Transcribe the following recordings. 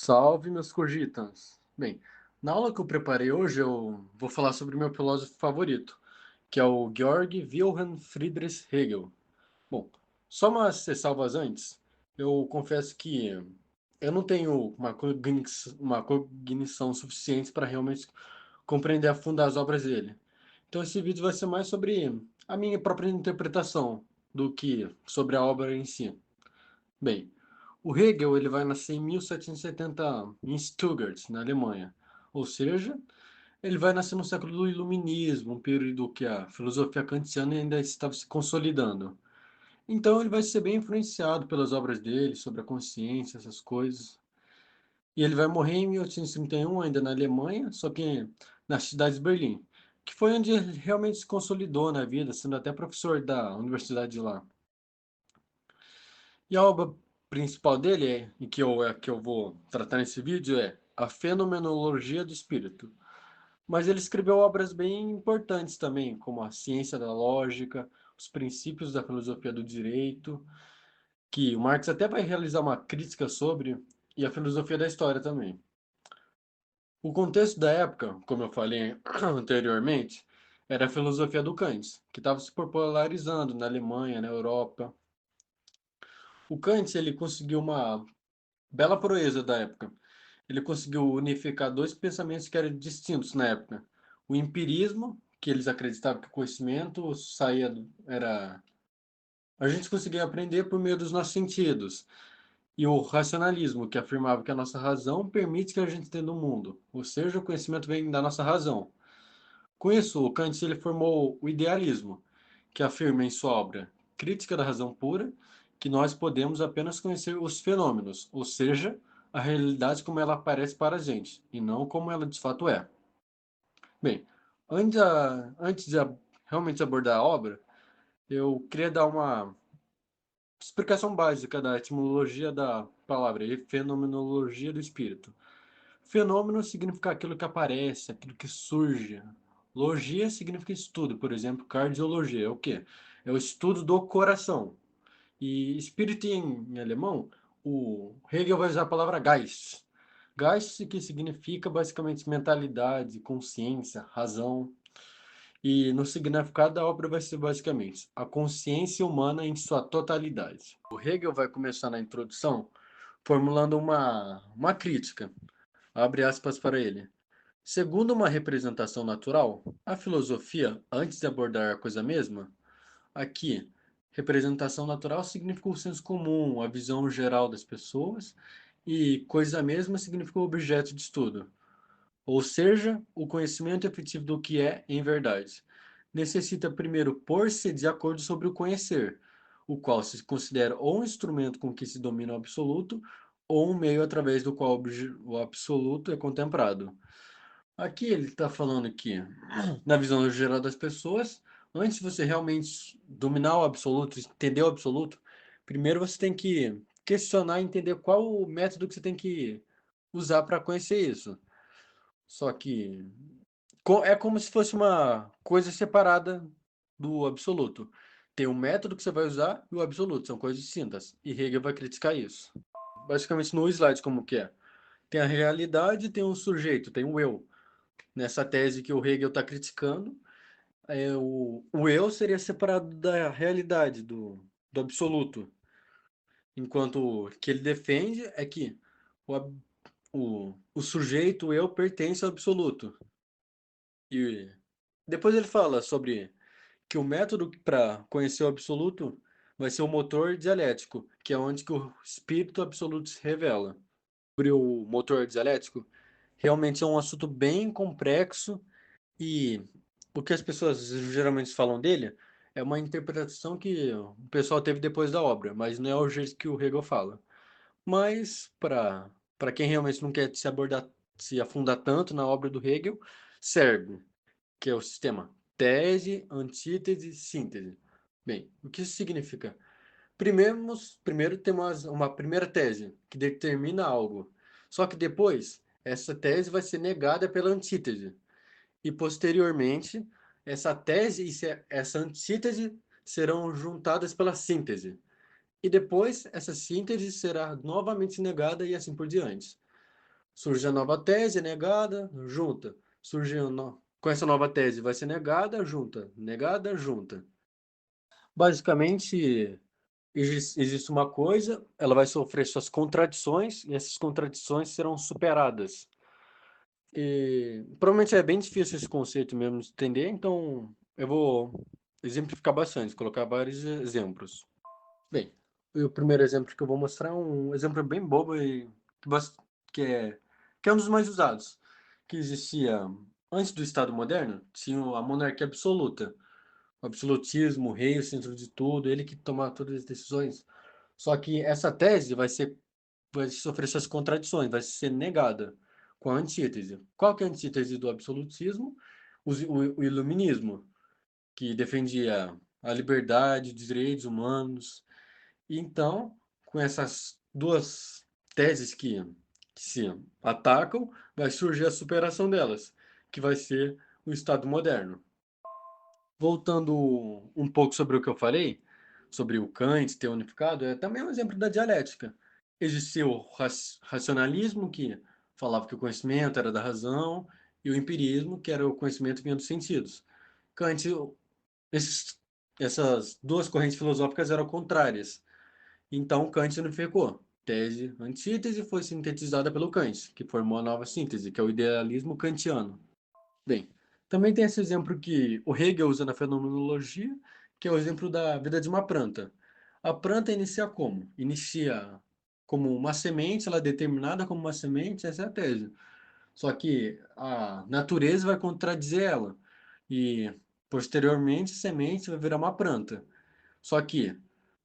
Salve, meus cogitans! Bem, na aula que eu preparei hoje, eu vou falar sobre o meu filósofo favorito, que é o Georg Wilhelm Friedrich Hegel. Bom, só umas ressalvas antes. Eu confesso que eu não tenho uma cognição suficiente para realmente compreender a fundo as obras dele. Então, esse vídeo vai ser mais sobre a minha própria interpretação do que sobre a obra em si. Bem, o Hegel ele vai nascer em 1770 em Stuttgart, na Alemanha. Ou seja, ele vai nascer no século do Iluminismo, um período que a filosofia kantiana ainda estava se consolidando. Então ele vai ser bem influenciado pelas obras dele sobre a consciência, essas coisas. E ele vai morrer em 1831 ainda na Alemanha, só que na cidade de Berlim, que foi onde ele realmente se consolidou na vida, sendo até professor da universidade de lá. E a obra principal dele e que eu vou tratar nesse vídeo é A Fenomenologia do Espírito. Mas ele escreveu obras bem importantes também, como A Ciência da Lógica, Os Princípios da Filosofia do Direito, que o Marx até vai realizar uma crítica sobre, e a Filosofia da História também. O contexto da época, como eu falei anteriormente, era a filosofia do Kant, que estava se popularizando na Alemanha, na Europa. O Kant ele conseguiu uma bela proeza da época. Ele conseguiu unificar dois pensamentos que eram distintos na época. O empirismo, que eles acreditavam que o conhecimento era a gente conseguia aprender por meio dos nossos sentidos, e o racionalismo, que afirmava que a nossa razão permite que a gente entenda o mundo, ou seja, o conhecimento vem da nossa razão. Com isso, o Kant ele formou o idealismo, que afirma em sua obra Crítica da Razão Pura que nós podemos apenas conhecer os fenômenos, ou seja, a realidade como ela aparece para a gente, e não como ela de fato é. Bem, antes de realmente abordar a obra, eu queria dar uma explicação básica da etimologia da palavra e fenomenologia do espírito. Fenômeno significa aquilo que aparece, aquilo que surge. Logia significa estudo, por exemplo, cardiologia é o quê? É o estudo do coração. E espírito em alemão, o Hegel vai usar a palavra Geist. Geist que significa basicamente mentalidade, consciência, razão. E no significado da obra vai ser basicamente a consciência humana em sua totalidade. O Hegel vai começar na introdução formulando uma crítica. Abre aspas para ele. Segundo uma representação natural, a filosofia, antes de abordar a coisa mesma, aqui, representação natural significa o senso comum, a visão geral das pessoas, e coisa mesma significa o objeto de estudo, ou seja, o conhecimento efetivo do que é em verdade. Necessita primeiro pôr-se de acordo sobre o conhecer, o qual se considera ou um instrumento com que se domina o absoluto, ou um meio através do qual o absoluto é contemplado. Aqui ele está falando que, na visão geral das pessoas, antes de você realmente dominar o absoluto, entender o absoluto, primeiro você tem que questionar e entender qual o método que você tem que usar para conhecer isso. Só que é como se fosse uma coisa separada do absoluto. Tem o método que você vai usar e o absoluto, são coisas distintas. E Hegel vai criticar isso. Basicamente no slide como que é. Tem a realidade, tem o sujeito, tem o eu. Nessa tese que o Hegel está criticando, o eu seria separado da realidade, do absoluto. Enquanto o que ele defende é que o, o sujeito, o eu, pertence ao absoluto. E depois ele fala sobre que o método para conhecer o absoluto vai ser o motor dialético, que é onde que o espírito absoluto se revela. Sobre o motor dialético, realmente é um assunto bem complexo e o que as pessoas geralmente falam dele é uma interpretação que o pessoal teve depois da obra, mas não é o jeito que o Hegel fala. Mas para quem realmente não quer se afundar tanto na obra do Hegel, serve, que é o sistema tese, antítese, síntese. Bem, o que isso significa? Primeiro temos uma primeira tese que determina algo. Só que depois, essa tese vai ser negada pela antítese. E posteriormente, essa tese e essa antítese serão juntadas pela síntese. E depois, essa síntese será novamente negada e assim por diante. Surge a nova tese, é negada, junta. Com essa nova tese vai ser negada, junta. Negada, junta. Basicamente, existe uma coisa, ela vai sofrer suas contradições e essas contradições serão superadas. E provavelmente é bem difícil esse conceito mesmo de entender, então eu vou exemplificar bastante, colocar vários exemplos. Bem, o primeiro exemplo que eu vou mostrar é um exemplo bem bobo e que é, que é um dos mais usados, que existia antes do Estado moderno, tinha a monarquia absoluta, o absolutismo, o rei, o centro de tudo, ele que tomava todas as decisões. Só que essa tese vai sofrer suas contradições, vai ser negada com a antítese. Qual que é a antítese do absolutismo? O iluminismo, que defendia a liberdade, os direitos humanos. E então, com essas duas teses que se atacam, vai surgir a superação delas, que vai ser o Estado moderno. Voltando um pouco sobre o que eu falei, sobre o Kant ter unificado, é também um exemplo da dialética. Existia o racionalismo, que falava que o conhecimento era da razão, e o empirismo, que era o conhecimento que vinha dos sentidos. Kant, esses, essas duas correntes filosóficas eram contrárias. Então, Kant unificou. Tese, antítese foi sintetizada pelo Kant, que formou a nova síntese, que é o idealismo kantiano. Bem, também tem esse exemplo que o Hegel usa na fenomenologia, que é o exemplo da vida de uma planta. A planta inicia como? Inicia como uma semente, ela é determinada como uma semente, essa é a tese. Só que a natureza vai contradizer ela. E, posteriormente, a semente vai virar uma planta. Só que,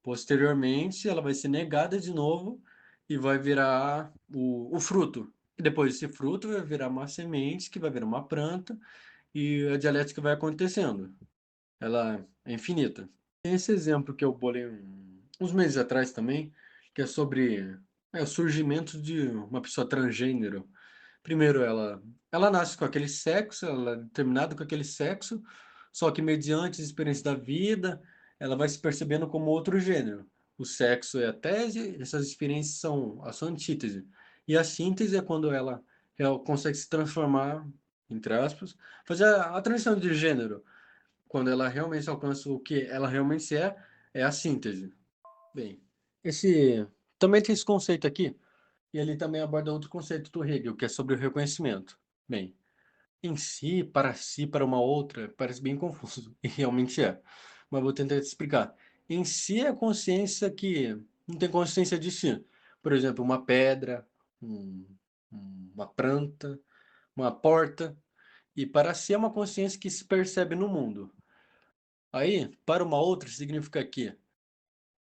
posteriormente, ela vai ser negada de novo e vai virar o fruto. E depois desse fruto vai virar uma semente, que vai virar uma planta, e a dialética vai acontecendo. Ela é infinita. Tem esse exemplo que eu bolei uns meses atrás também, que é sobre o surgimento de uma pessoa transgênero. Primeiro, ela nasce com aquele sexo, ela é determinada com aquele sexo, só que mediante as experiências da vida, ela vai se percebendo como outro gênero. O sexo é a tese, essas experiências são a sua antítese. E a síntese é quando ela consegue se transformar, entre aspas, fazer a transição de gênero. Quando ela realmente alcança o que ela realmente é a síntese. Bem, esse também tem esse conceito aqui, e ele também aborda outro conceito do Hegel, que é sobre o reconhecimento. Bem, em si, para uma outra, parece bem confuso, e realmente é. Mas vou tentar te explicar. Em si é a consciência que não tem consciência de si. Por exemplo, uma pedra, um- uma planta, uma porta. E para si é uma consciência que se percebe no mundo. Aí, para uma outra, significa que,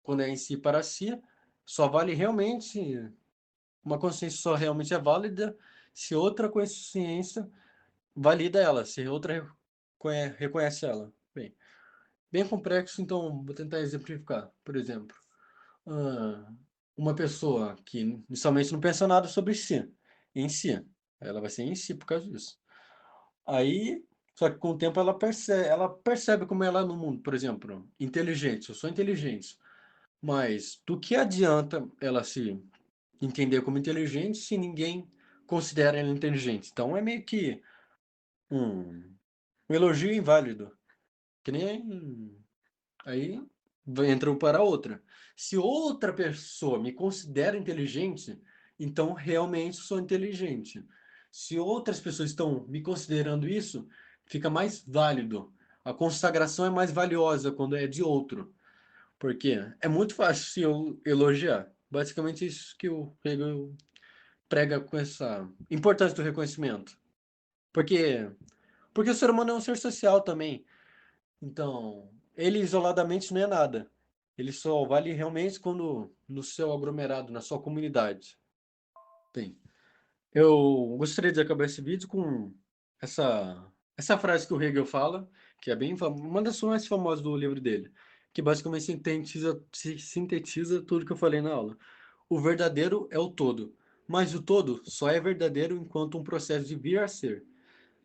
quando é em si para si, só vale realmente, uma consciência só realmente é válida se outra consciência valida ela, se outra reconhece ela. Bem, bem complexo, então vou tentar exemplificar. Por exemplo, ah, uma pessoa que inicialmente não pensa nada sobre si, em si, ela vai ser em si por causa disso. Aí, só que com o tempo ela percebe como ela é no mundo. Por exemplo, inteligente, eu sou inteligente. Mas do que adianta ela se entender como inteligente se ninguém considera ela inteligente? Então é meio que um, um elogio inválido. Que nem aí entra um para outra. Se outra pessoa me considera inteligente, então realmente sou inteligente. Se outras pessoas estão me considerando isso, fica mais válido. A consagração é mais valiosa quando é de outro. Porque é muito fácil se eu elogiar. Basicamente isso que o Hegel prega com essa importância do reconhecimento. Porque, porque o ser humano é um ser social também. Então, ele isoladamente não é nada. Ele só vale realmente quando no seu aglomerado, na sua comunidade. Bem, eu gostaria de acabar esse vídeo com essa frase que o Hegel fala, que é uma das mais famosas do livro dele, que basicamente sintetiza tudo que eu falei na aula. O verdadeiro é o todo, mas o todo só é verdadeiro enquanto um processo de vir a ser,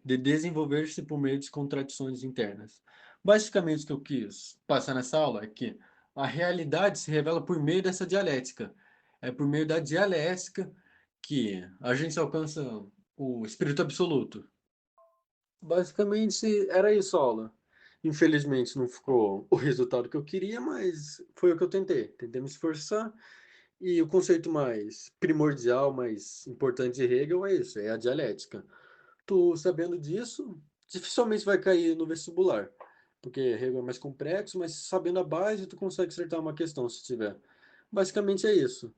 de desenvolver-se por meio de contradições internas. Basicamente, o que eu quis passar nessa aula é que a realidade se revela por meio dessa dialética. É por meio da dialética que a gente alcança o espírito absoluto. Basicamente era isso a aula. Infelizmente não ficou o resultado que eu queria, mas foi o que eu tentei. Tentei me esforçar. E o conceito mais primordial, mais importante de Hegel é isso, é a dialética. Tu sabendo disso, dificilmente vai cair no vestibular, porque Hegel é mais complexo, mas sabendo a base, tu consegue acertar uma questão se tiver. Basicamente é isso.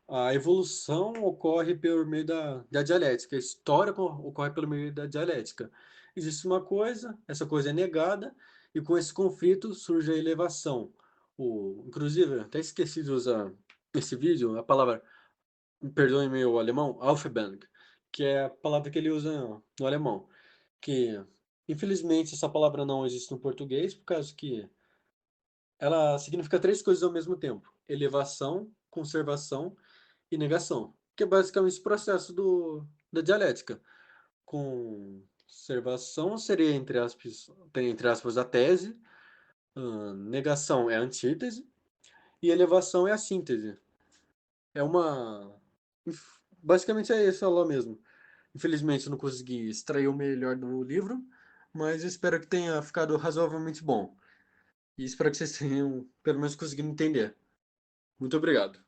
A evolução ocorre pelo meio da dialética, a história ocorre pelo meio da dialética. Existe uma coisa, essa coisa é negada, e com esse conflito surge a elevação. Inclusive, eu até esqueci de usar esse vídeo, a palavra, perdoe meu alemão, Aufhebung, que é a palavra que ele usa no alemão, que infelizmente essa palavra não existe no português, por causa que ela significa três coisas ao mesmo tempo: elevação, conservação e negação, que é basicamente o processo da dialética. Conservação seria, entre aspas, a tese, negação é a antítese, e elevação é a síntese. É uma. Basicamente é isso lá mesmo. Infelizmente eu não consegui extrair o melhor do livro, mas eu espero que tenha ficado razoavelmente bom. E espero que vocês tenham, pelo menos, conseguido entender. Muito obrigado.